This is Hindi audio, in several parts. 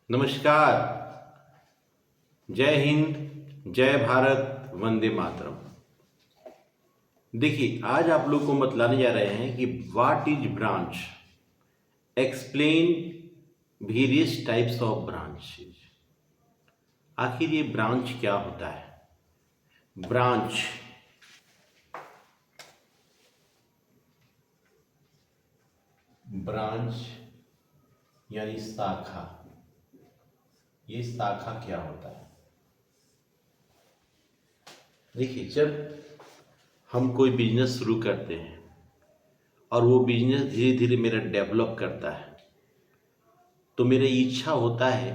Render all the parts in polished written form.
नमस्कार। जय हिंद, जय भारत, वंदे मातरम। देखिए, आज आप लोग को बतलाने जा रहे हैं कि what is branch, explain various types of branches. आखिर ये ब्रांच क्या होता है? ब्रांच ब्रांच यानी शाखा। ये शाखा क्या होता है? देखिए, जब हम कोई बिजनेस शुरू करते हैं और वो बिजनेस धीरे धीरे मेरा डेवलप करता है, तो मेरी इच्छा होता है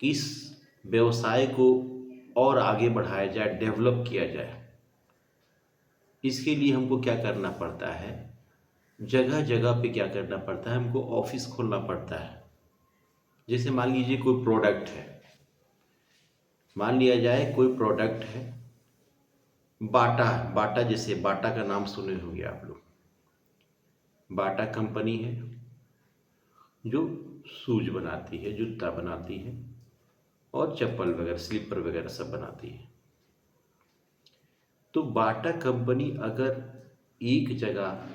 कि इस व्यवसाय को और आगे बढ़ाया जाए, डेवलप किया जाए। इसके लिए हमको क्या करना पड़ता है? जगह जगह पे क्या करना पड़ता है? हमको ऑफिस खोलना पड़ता है। जैसे मान लीजिए कोई प्रोडक्ट है, मान लिया जाए कोई प्रोडक्ट है, बाटा। बाटा, जैसे बाटा का नाम सुने होंगे आप लोग। बाटा कंपनी है जो शूज बनाती है, जूता बनाती है और चप्पल वगैरह, स्लीपर वगैरह सब बनाती है। तो बाटा कंपनी अगर एक जगह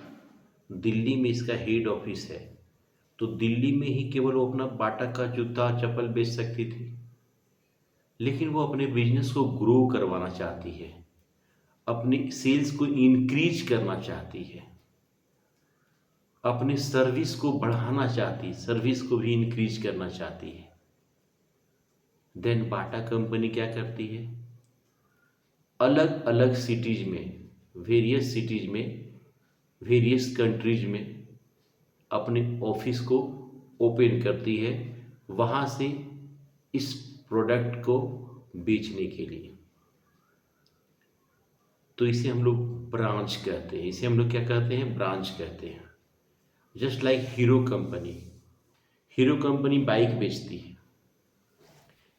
दिल्ली में इसका हेड ऑफिस है, तो दिल्ली में ही केवल वो अपना बाटा का जूता चप्पल बेच सकती थी। लेकिन वो अपने बिजनेस को ग्रो करवाना चाहती है, अपनी सेल्स को इंक्रीज करना चाहती है, अपनी सर्विस को बढ़ाना चाहती है, सर्विस को भी इंक्रीज करना चाहती है। देन बाटा कंपनी क्या करती है? अलग अलग सिटीज में, वेरियस सिटीज में, वेरियस कंट्रीज में अपने ऑफिस को ओपन करती है, वहाँ से इस प्रोडक्ट को बेचने के लिए। तो इसे हम लोग ब्रांच कहते हैं। इसे हम लोग क्या कहते हैं? ब्रांच कहते हैं। Just like hero company. Hero company bike बेचती है।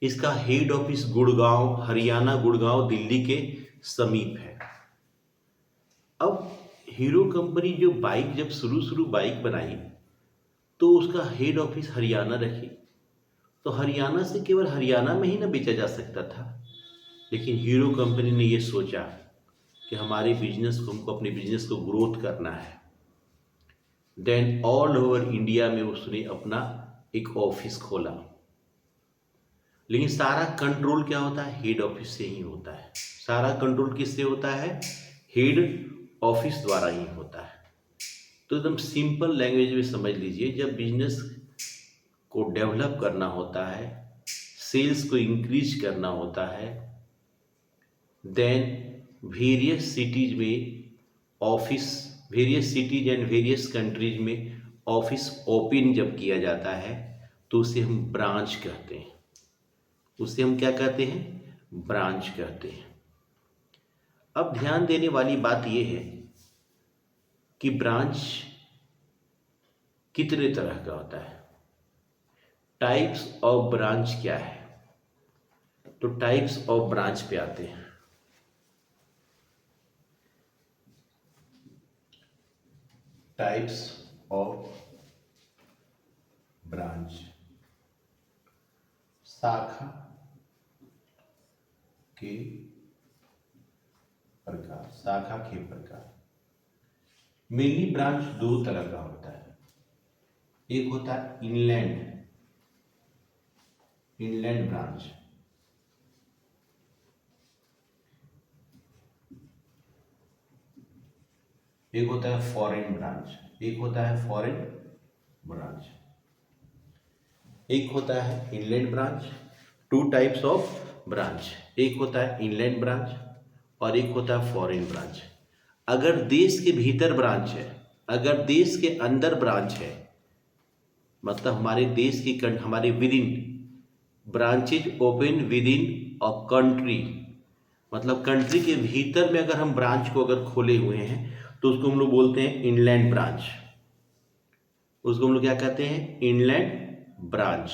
इसका हेड ऑफिस गुड़गांव, हरियाणा, गुड़गांव दिल्ली के समीप है। अब हीरो कंपनी जो बाइक, जब शुरू शुरू बाइक बनाई, तो उसका हेड ऑफिस हरियाणा रखी। तो हरियाणा से केवल हरियाणा में ही ना बेचा जा सकता था। लेकिन हीरो कंपनी ने ये सोचा कि हमारे बिजनेस को, हमको अपने बिजनेस को ग्रोथ करना है। देन ऑल ओवर इंडिया में उसने अपना एक ऑफिस खोला। लेकिन सारा कंट्रोल क्या होता है? हेड ऑफिस से ही होता है। सारा कंट्रोल किससे होता है? हेड ऑफिस द्वारा ही होता है। तो एकदम सिंपल लैंग्वेज में समझ लीजिए, जब बिजनेस को डेवलप करना होता है, सेल्स को इंक्रीज करना होता है, देन वेरियस सिटीज में office, various cities and various countries में ऑफिस ओपन जब किया जाता है, तो उसे हम ब्रांच कहते हैं। उसे हम क्या कहते हैं? ब्रांच कहते हैं। अब ध्यान देने वाली बात यह है कि ब्रांच कितने तरह का होता है। टाइप्स ऑफ ब्रांच क्या है? तो टाइप्स ऑफ ब्रांच पे आते हैं। टाइप्स ऑफ ब्रांच, शाखा के प्रकार, शाखा के प्रकार। मेनली ब्रांच दो तरह का होता है। एक होता है इनलैंड, इनलैंड ब्रांच। एक होता है फॉरेन ब्रांच। एक होता है फॉरेन ब्रांच, एक होता है inland branch. Two types of branch. एक होता है इनलैंड ब्रांच और एक होता है फॉरेन ब्रांच। अगर देश के भीतर ब्रांच है, अगर देश के अंदर ब्रांच है, मतलब हमारे देश की, हमारे with in, branches open with in a country, मतलब कंट्री के भीतर में अगर हम ब्रांच को अगर खोले हुए हैं, तो उसको हम लोग बोलते हैं इनलैंड ब्रांच। उसको हम लोग क्या कहते हैं? Inland branch.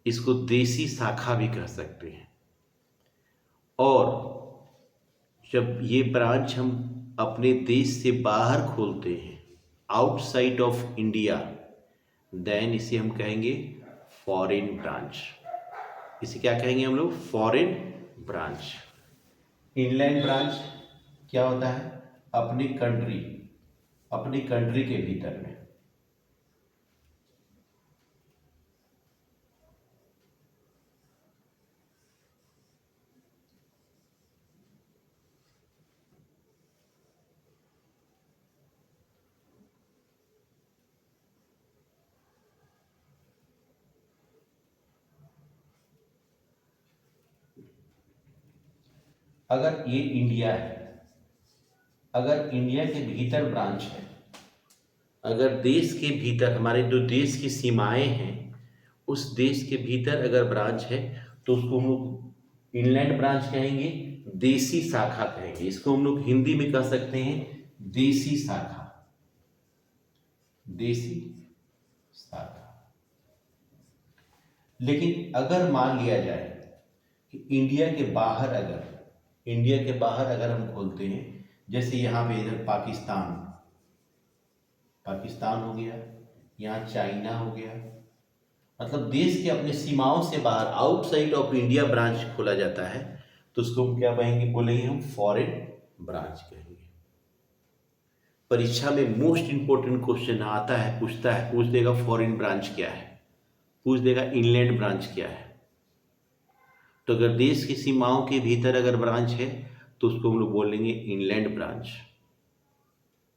इसको देसी शाखा भी कह सकते हैं। और जब ये ब्रांच हम अपने देश से बाहर खोलते हैं, आउटसाइड ऑफ इंडिया, देन इसे हम कहेंगे फॉरेन ब्रांच। इसे क्या कहेंगे हम लोग? Foreign branch. इनलैंड ब्रांच क्या होता है? अपनी कंट्री के भीतर में। अगर ये इंडिया है, अगर इंडिया के भीतर ब्रांच है, अगर देश के भीतर हमारे जो देश की सीमाएं हैं उस देश के भीतर अगर ब्रांच है तो उसको हम लोग इनलैंड ब्रांच कहेंगे, देसी शाखा कहेंगे। इसको हम लोग हिंदी में कह सकते हैं देसी शाखा। देसी शाखा। लेकिन अगर मान लिया जाए कि इंडिया के बाहर अगर हम खोलते हैं, जैसे यहाँ पे इधर पाकिस्तान हो गया, यहाँ चाइना हो गया, मतलब देश के अपने सीमाओं से बाहर आउटसाइड ऑफ इंडिया ब्रांच खोला जाता है तो उसको हम क्या बोलेंगे हम फॉरेन ब्रांच कहेंगे। परीक्षा में मोस्ट इंपोर्टेंट क्वेश्चन आता है, पूछ देगा फॉरेन ब्रांच क्या है, पूछ देगा इनलैंड ब्रांच क्या है। तो अगर देश की सीमाओं के भीतर अगर ब्रांच है तो उसको हम लोग बोलेंगे इनलैंड ब्रांच।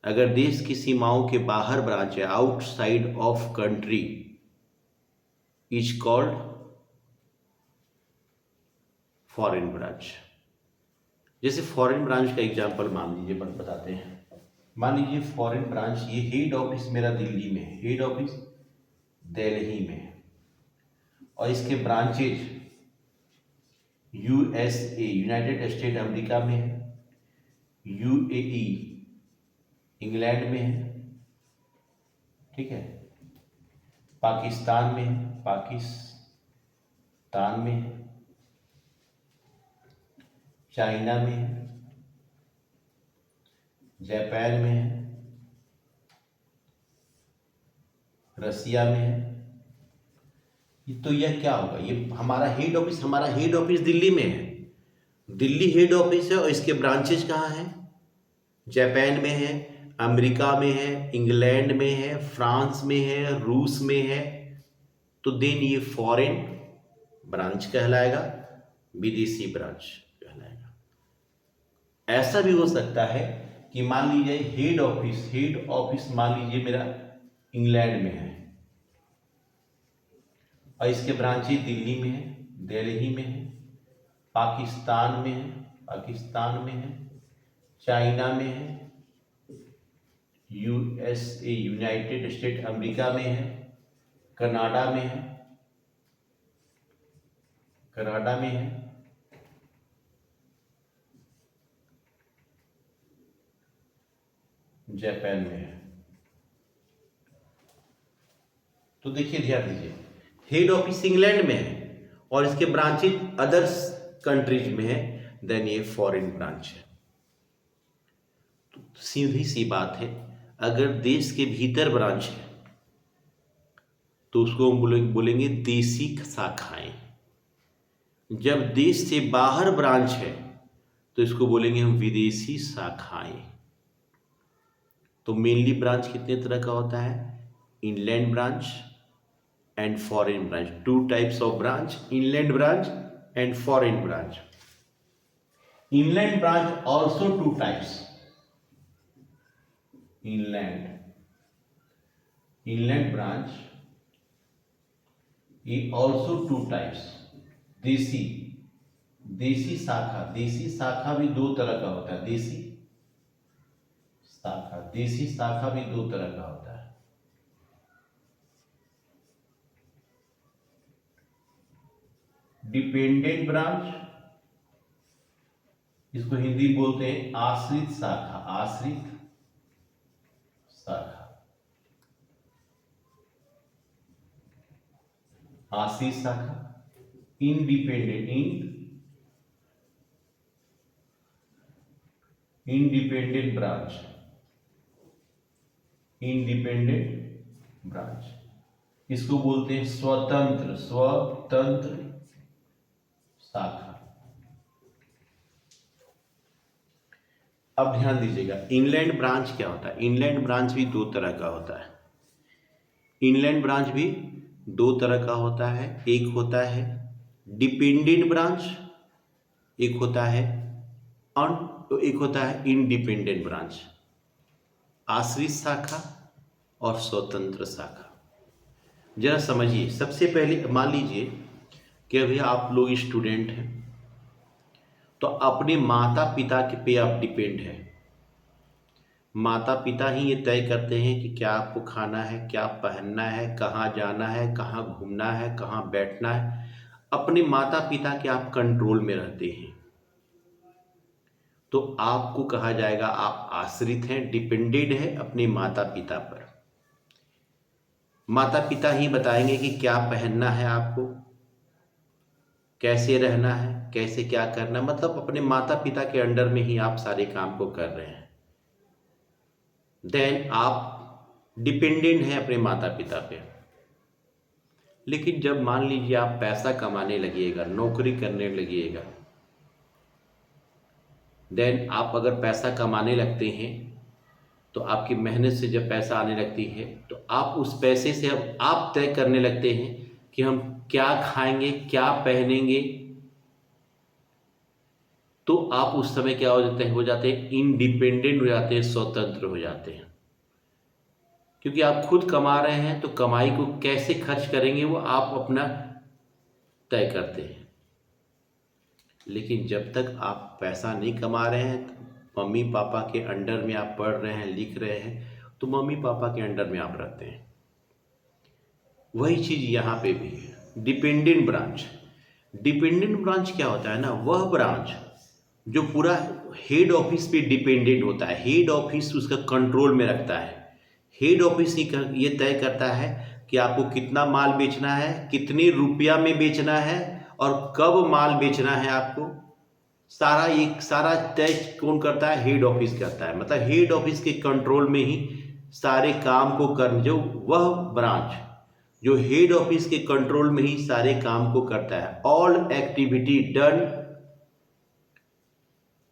अगर देश की सीमाओं के बाहर ब्रांच है, outside of country, is called foreign branch. जैसे फॉरेन ब्रांच का एग्जांपल मान लीजिए, बताते हैं। मान लीजिए फॉरेन ब्रांच, ये हेड ऑफिस मेरा दिल्ली में है, हेड ऑफिस दिल्ली में है, और इसके branches USA United state America में है, यूएई इंग्लैंड में है, ठीक है, पाकिस्तान में है, चाइना में है, जापान में है, रसिया में है। तो यह क्या होगा? ये हमारा हेड ऑफिस दिल्ली में है, दिल्ली हेड ऑफिस है, और इसके ब्रांचेज कहाँ हैं? जापान में है, अमेरिका में है, इंग्लैंड में है, फ्रांस में है, रूस में है। तो देन ये फॉरेन ब्रांच कहलाएगा, विदेशी ब्रांच कहलाएगा। ऐसा भी हो सकता है कि मान लीजिए हेड ऑफिस मान लीजिए मेरा इंग्लैंड में है और इसके ब्रांचेज दिल्ली में है, दिल्ली में है, पाकिस्तान में है, चाइना में है, यूएसए यूनाइटेड स्टेट अमेरिका में है, कनाडा में है, जापान में है। तो देखिए, ध्यान दीजिए, हेड ऑफिस इंग्लैंड में है और इसके ब्रांचेज अदर्स कंट्रीज में है, देन ये फॉरेन ब्रांच है। तो सीधी सी बात है, अगर देश के भीतर ब्रांच है तो उसको हम बोलेंगे देसी शाखाएं। जब देश से बाहर ब्रांच है तो इसको बोलेंगे हम विदेशी शाखाएं। तो मेनली ब्रांच कितने तरह का होता है? Inland branch and foreign branch. 2 types of branch, inland branch and foreign branch. Inland branch also 2 types. inland branch is also 2 types। देसी शाखा भी 2 तरह का होता है। देसी शाखा भी 2 तरह का होता है। डिपेंडेंट ब्रांच, इसको हिंदी में बोलते हैं आश्रित शाखा। आश्रित शाखा। Independent branch. इसको बोलते हैं स्वतंत्र स्वतंत्र शाखा। अब ध्यान दीजिएगा, इनलैंड ब्रांच क्या होता है। इनलैंड ब्रांच भी दो तरह का होता है। इनलैंड ब्रांच भी दो तरह का होता है। एक होता है डिपेंडेंट ब्रांच, एक होता है एक होता है इंडिपेंडेंट ब्रांच। आश्रित शाखा और स्वतंत्र शाखा। जरा समझिए, सबसे पहले मान लीजिए कि अभी आप लोग स्टूडेंट हैं, तो अपने माता पिता के पे आप डिपेंड हैं। माता पिता ही ये तय करते हैं कि क्या आपको खाना है, क्या पहनना है, कहाँ जाना है, कहाँ घूमना है, कहाँ बैठना है। अपने माता पिता के आप कंट्रोल में रहते हैं, तो आपको कहा जाएगा आप आश्रित हैं, डिपेंडेंट हैं अपने माता पिता पर। माता पिता ही बताएंगे कि क्या पहनना है आपको, कैसे रहना है, कैसे क्या करना है। मतलब अपने माता पिता के अंडर में ही आप सारे काम को कर रहे हैं। देन आप डिपेंडेंट हैं अपने माता पिता पे। लेकिन जब मान लीजिए आप पैसा कमाने लगिएगा, नौकरी करने लगिएगा, देन आप अगर पैसा कमाने लगते हैं, तो आपकी मेहनत से जब पैसा आने लगती है, तो आप उस पैसे से अब आप तय करने लगते हैं कि हम क्या खाएंगे, क्या पहनेंगे। तो आप उस समय क्या हो जाते हैं इंडिपेंडेंट हो जाते हैं, स्वतंत्र हो जाते हैं। क्योंकि आप खुद कमा रहे हैं, तो कमाई को कैसे खर्च करेंगे वो आप अपना तय करते हैं। लेकिन जब तक आप पैसा नहीं कमा रहे हैं, तो मम्मी पापा के अंडर में आप पढ़ रहे हैं, लिख रहे हैं, तो मम्मी पापा के अंडर में आप रहते हैं। वही चीज़ यहाँ पे भी है। डिपेंडेंट ब्रांच, डिपेंडेंट ब्रांच क्या होता है ना, वह ब्रांच जो पूरा हेड ऑफिस पे डिपेंडेंट होता है। हेड ऑफिस उसका कंट्रोल में रखता है। हेड ऑफिस ही ये तय करता है कि आपको कितना माल बेचना है, कितने रुपया में बेचना है, और कब माल बेचना है आपको। सारा तय कौन करता है, हेड ऑफिस करता है। मतलब हेड ऑफिस के कंट्रोल में ही सारे काम को कर, जो वह ब्रांच जो हेड ऑफिस के कंट्रोल में ही सारे काम को करता है। All activity done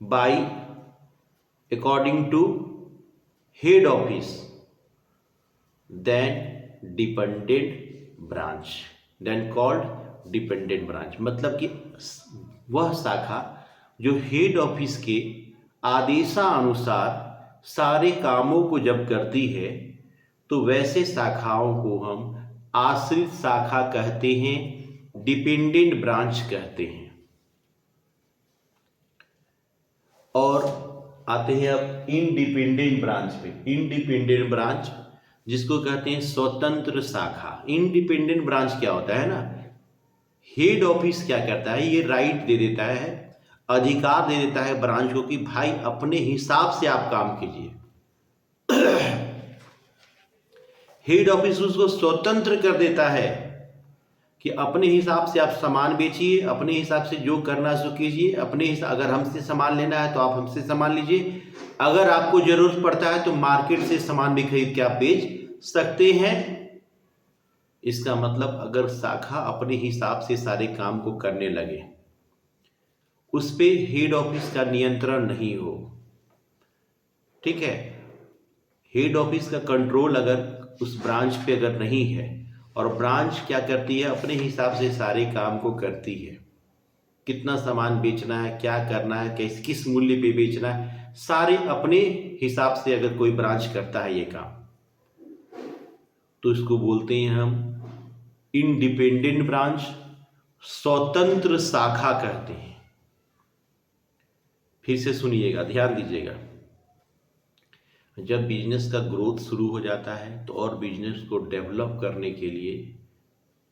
by according to head office, then dependent branch, then called dependent branch. मतलब कि वह शाखा जो हेड ऑफिस के आदेशानुसार सारे कामों को जब करती है, तो वैसे शाखाओं को हम आश्रित शाखा कहते हैं, डिपेंडेंट ब्रांच कहते हैं। और आते हैं अब इंडिपेंडेंट ब्रांच पे। इंडिपेंडेंट ब्रांच जिसको कहते हैं स्वतंत्र शाखा। इंडिपेंडेंट ब्रांच क्या होता है ना, हेड ऑफिस क्या करता है, ये राइट दे देता है, अधिकार दे देता है ब्रांच को कि भाई अपने हिसाब से आप काम कीजिए। हेड ऑफिस उसको स्वतंत्र कर देता है कि अपने हिसाब से आप सामान बेचिए, अपने हिसाब से जो करना सो कीजिए, अपने हिसाब, अगर हमसे सामान लेना है तो आप हमसे सामान लीजिए, अगर आपको जरूरत पड़ता है तो मार्केट से सामान भी खरीद के आप बेच सकते हैं। इसका मतलब अगर शाखा अपने हिसाब से सारे काम को करने लगे, उस पे हेड ऑफिस का नियंत्रण नहीं हो, ठीक है। हेड ऑफिस का कंट्रोल अगर उस ब्रांच पे अगर नहीं है, और ब्रांच क्या करती है, अपने हिसाब से सारे काम को करती है। कितना सामान बेचना है, क्या करना है, किस मूल्य पे बेचना है, सारे अपने हिसाब से अगर कोई ब्रांच करता है ये काम, तो इसको बोलते हैं हम इंडिपेंडेंट ब्रांच, स्वतंत्र शाखा कहते हैं। फिर से सुनिएगा, ध्यान दीजिएगा। जब बिजनेस का ग्रोथ शुरू हो जाता है, तो और बिजनेस को डेवलप करने के लिए,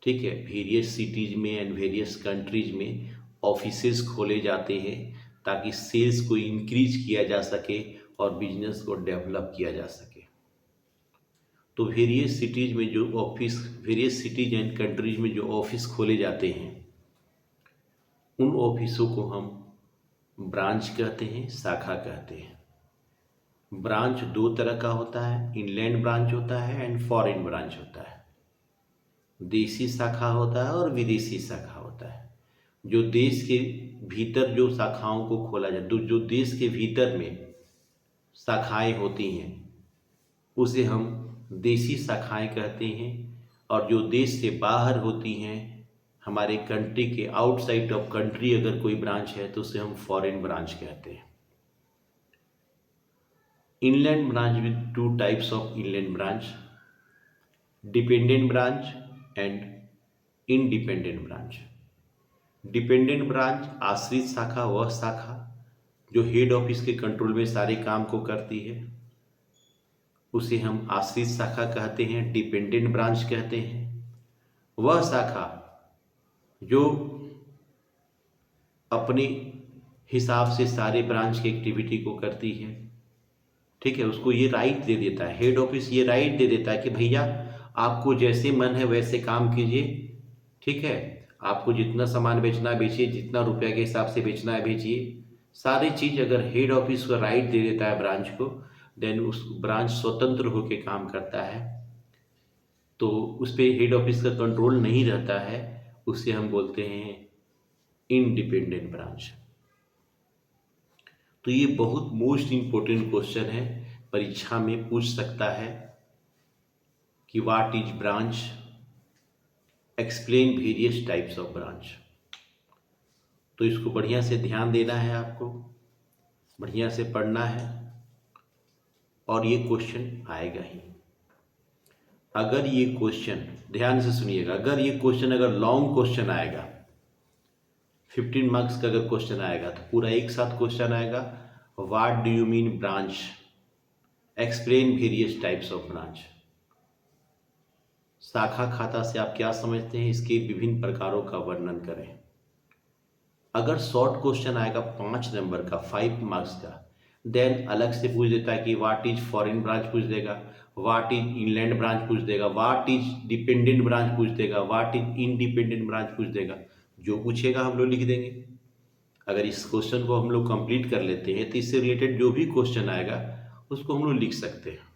ठीक है, वेरियस सिटीज़ में एंड वेरियस कंट्रीज में ऑफिसेज खोले जाते हैं, ताकि सेल्स को इंक्रीज किया जा सके और बिजनेस को डेवलप किया जा सके। तो वेरियस सिटीज़ में जो office, various cities and countries में जो ऑफिस खोले जाते हैं, उन ऑफिसों को हम ब्रांच कहते हैं, शाखा कहते हैं। ब्रांच दो तरह का होता है, इनलैंड ब्रांच होता है एंड फॉरेन ब्रांच होता है। देसी शाखा होता है और विदेशी शाखा होता है। जो देश के भीतर जो शाखाओं को खोला जाए, तो जो देश के भीतर में शाखाएं होती हैं उसे हम देसी शाखाएं कहते हैं, और जो देश से बाहर होती हैं, हमारे कंट्री के आउटसाइड ऑफ कंट्री अगर कोई ब्रांच है तो उसे हम फॉरेन ब्रांच कहते हैं। Inland branch with two types of inland branch, dependent branch and independent branch. Dependent branch आश्रित शाखा, वह शाखा जो हेड ऑफिस के कंट्रोल में सारे काम को करती है, उसे हम आश्रित शाखा कहते हैं, डिपेंडेंट ब्रांच कहते हैं। वह शाखा जो अपने हिसाब से सारे ब्रांच की एक्टिविटी को करती है, ठीक है, उसको ये राइट दे देता है, हेड ऑफिस ये राइट दे देता है कि भैया आपको जैसे मन है वैसे काम कीजिए, ठीक है, आपको जितना सामान बेचना है बेचिए, जितना रुपया के हिसाब से बेचना है बेचिए। सारी चीज़ अगर हेड ऑफिस को राइट दे देता है ब्रांच को, देन उस ब्रांच स्वतंत्र होकर काम करता है, तो उस पर हेड ऑफिस का कंट्रोल नहीं रहता है, उसे हम बोलते हैं इंडिपेंडेंट ब्रांच। तो ये बहुत मोस्ट इम्पोर्टेंट क्वेश्चन है, परीक्षा में पूछ सकता है कि what is branch, explain various types of branch. तो इसको बढ़िया से ध्यान देना है, आपको बढ़िया से पढ़ना है, और ये क्वेश्चन आएगा ही। अगर ये क्वेश्चन, ध्यान से सुनिएगा, अगर ये क्वेश्चन अगर लॉन्ग क्वेश्चन आएगा, 15 मार्क्स का अगर क्वेश्चन आएगा तो पूरा एक साथ क्वेश्चन आएगा, what do you mean branch, explain various types of branch. शाखा खाता से आप क्या समझते हैं, इसके विभिन्न प्रकारों का वर्णन करें। अगर शॉर्ट क्वेश्चन आएगा 5 नंबर का, 5 मार्क्स का, देन अलग से पूछ देता है कि व्हाट इज फॉरेन ब्रांच पूछ देगा, व्हाट इज इनलैंड ब्रांच पूछ देगा, व्हाट इज डिपेंडेंट ब्रांच पूछ देगा, व्हाट इज इंडिपेंडेंट ब्रांच पूछ देगा। जो पूछेगा हम लोग लिख देंगे। अगर इस क्वेश्चन को हम लोग कंप्लीट कर लेते हैं तो इससे रिलेटेड जो भी क्वेश्चन आएगा उसको हम लोग लिख सकते हैं।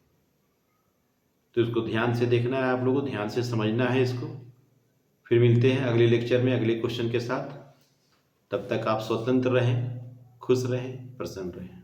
तो इसको ध्यान से देखना है, आप लोगों को ध्यान से समझना है इसको। फिर मिलते हैं अगले लेक्चर में अगले क्वेश्चन के साथ। तब तक आप स्वतंत्र रहें, खुश रहें, प्रसन्न रहें।